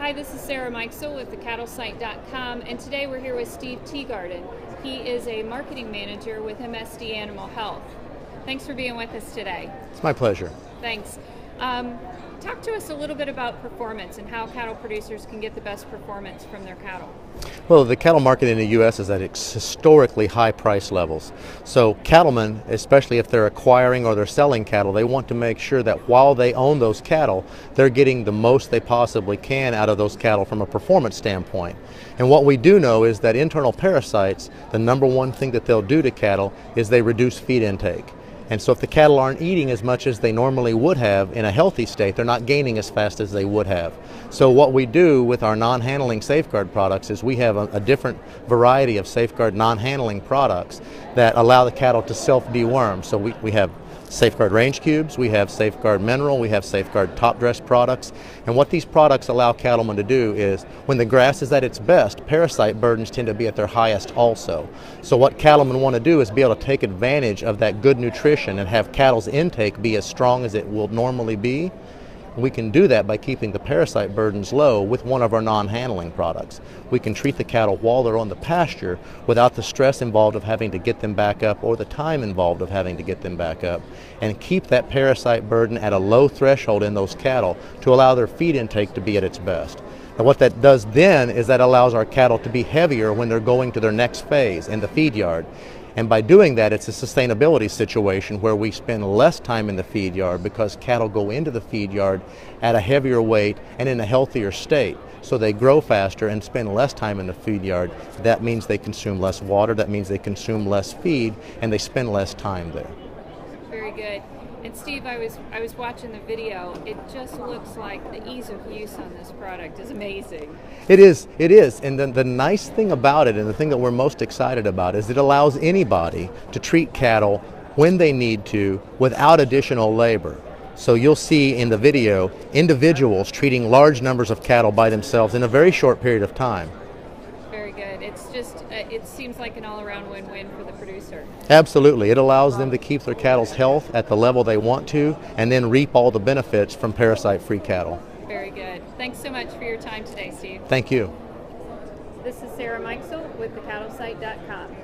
Hi, this is Sarah Mikesell with theCattleSite.com, and today we're here with Steve Tegarden. He is a marketing manager with MSD Animal Health. Thanks for being with us today. It's my pleasure. Thanks. Talk to us a little bit about performance and how cattle producers can get the best performance from their cattle. Well, the cattle market in the U.S. is at historically high price levels. So cattlemen, especially if they're acquiring or they're selling cattle, they want to make sure that while they own those cattle, they're getting the most they possibly can out of those cattle from a performance standpoint. And what we do know is that internal parasites, the number one thing that they'll do to cattle is they reduce feed intake. And so if the cattle aren't eating as much as they normally would have in a healthy state, they're not gaining as fast as they would have. So what we do with our non-handling safeguard products is we have a different variety of safeguard non-handling products that allow the cattle to self-deworm. So we have safeguard range cubes, we have safeguard mineral, we have safeguard top dress products. And what these products allow cattlemen to do is when the grass is at its best, parasite burdens tend to be at their highest also. So what cattlemen want to do is be able to take advantage of that good nutrition and have cattle's intake be as strong as it will normally be. We can do that by keeping the parasite burdens low with one of our non-handling products. We can treat the cattle while they're on the pasture without the stress involved of having to get them back up or the time involved of having to get them back up, and keep that parasite burden at a low threshold in those cattle to allow their feed intake to be at its best. And what that does then is that allows our cattle to be heavier when they're going to their next phase in the feed yard. And by doing that, it's a sustainability situation where we spend less time in the feed yard because cattle go into the feed yard at a heavier weight and in a healthier state. So they grow faster and spend less time in the feed yard. That means they consume less water, that means they consume less feed, and they spend less time there. Very good. And Steve, I was watching the video. It just looks like the ease of use on this product is amazing. It is. And the nice thing about it, and the thing that we're most excited about, is it allows anybody to treat cattle when they need to without additional labor. So you'll see in the video individuals treating large numbers of cattle by themselves in a very short period of time. Very good. It's just, it seems like an all-around win-win for the producer. Absolutely. It allows them to keep their cattle's health at the level they want to and then reap all the benefits from parasite-free cattle. Very good. Thanks so much for your time today, Steve. Thank you. This is Sarah Mikesell with theCattleSite.com.